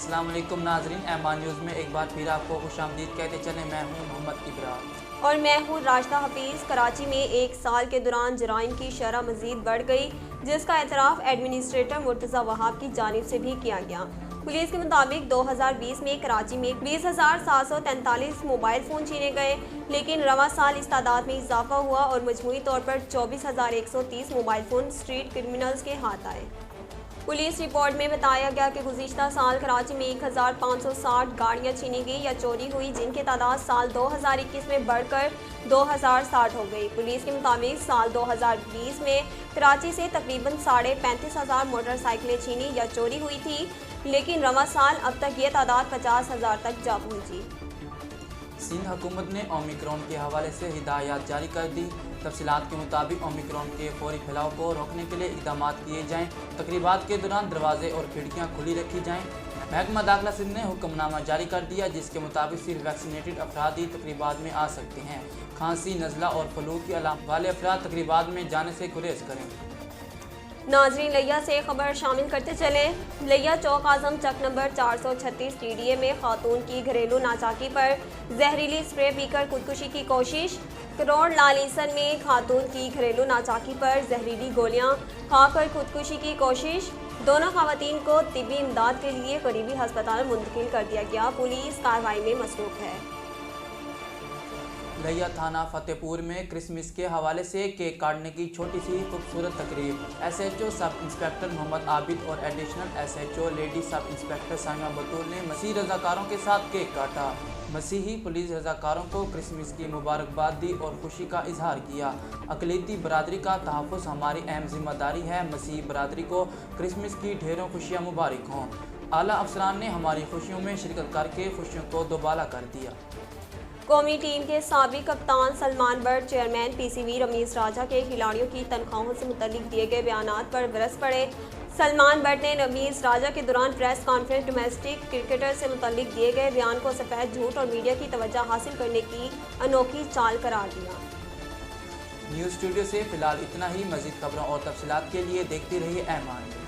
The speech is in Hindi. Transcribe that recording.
अस्सलाम वालेकुम नाजरीन, एमान न्यूज़ में एक बार फिर आपको खुशामदीद कहते चले। मैं हूं मोहम्मद इब्राहिम और मैं हूं राशिदा हफीज़। कराची में एक साल के दौरान जराइम की शरह मज़ीद बढ़ गई, जिसका एतराफ़ एडमिनिस्ट्रेटर मुर्तज़ा वहाब की जानिब से भी किया गया। पुलिस के मुताबिक 2020 में कराची में 20,743 मोबाइल फ़ोन छीने गए, लेकिन रवा साल इस तादाद में इजाफा हुआ और मजमूई तौर पर 24,130 मोबाइल फ़ोन स्ट्रीट क्रिमिनल्स के हाथ आए। पुलिस रिपोर्ट में बताया गया कि गुज़िश्ता साल कराची में 1,560 गाड़ियाँ छीनी गई या चोरी हुई, जिनकी तादाद साल 2021 में बढ़कर 2,060 हो गई। पुलिस के मुताबिक साल 2020 में कराची से तकरीबन 35,500 मोटरसाइकिलें छीनी या चोरी हुई थी, लेकिन रवा साल अब तक ये तादाद 50,000 तक जा पहुँची। सिंध हुकूमत ने ओमिक्रॉन के हवाले से हिदायत जारी कर दी। तफसीलात के मुताबिक ओमिक्रॉन के फौरी फैलाव को रोकने के लिए इक़दाम किए जाएँ। तकरीबात के दौरान दरवाजे और खिड़कियाँ खुली रखी जाएँ। महकमा दाखिला सिंध ने हुक्मनामा जारी कर दिया, जिसके मुताबिक सिर्फ वैक्सीनेटेड अफराद ही तकरीबात में आ सकते हैं। खांसी, नज़ला और फ्लू की अलामत वाले अफराद तकरीबात में जाने से गुरेज करें। नाजरीन, लिया से खबर शामिल करते चले। लिया चौक आजम चक नंबर 436 TDA में खातून की घरेलू नाचाकी पर जहरीली स्प्रे पीकर खुदकुशी की कोशिश। करोड़ लालीसन में खातून की घरेलू नाचाकी पर जहरीली गोलियां खाकर खुदकुशी की कोशिश। दोनों खवातीन को तिब्बी इमदाद के लिए करीबी अस्पताल मुंतकिल कर दिया गया। पुलिस कार्रवाई में मसरूफ है। लिया थाना फतेहपुर में क्रिसमस के हवाले से केक काटने की छोटी सी खूबसूरत तकरीब। SHO sub inspector Mohammad Abid और additional SHO lady sub inspector Saima Batool ने मसीह रज़ाकारों के साथ केक काटा। मसीही पुलिस रज़ाकारों को क्रिसमस की मुबारकबाद दी और खुशी का इजहार किया। अक़लीती बरादरी का तहफ़्फ़ुज़ हमारी अहम जिम्मेदारी है। मसीही बरादरी को क्रिसमस की ढेरों खुशियाँ मुबारक हों। आला अफसरान ने हमारी खुशियों में शिरकत करके खुशियों को दोबाला कर दिया। कौमी टीम के साबिक कप्तान सलमान बट, चेयरमैन PCB रमीज राजा के खिलाड़ियों की तनख्वाहों से मुतल्लिक दिए गए बयानात पर बरस पड़े। सलमान बट ने रमीज राजा के दौरान प्रेस कॉन्फ्रेंस डोमेस्टिक क्रिकेटर से मुतल्लिक दिए गए बयान को सफ़ेद झूठ और मीडिया की तवज्जो हासिल करने की अनोखी चाल करार दिया। न्यूज़ स्टूडियो से फिलहाल इतना ही। मज़ीद खबरों और तफसीलात के लिए देखते रहिए एमान।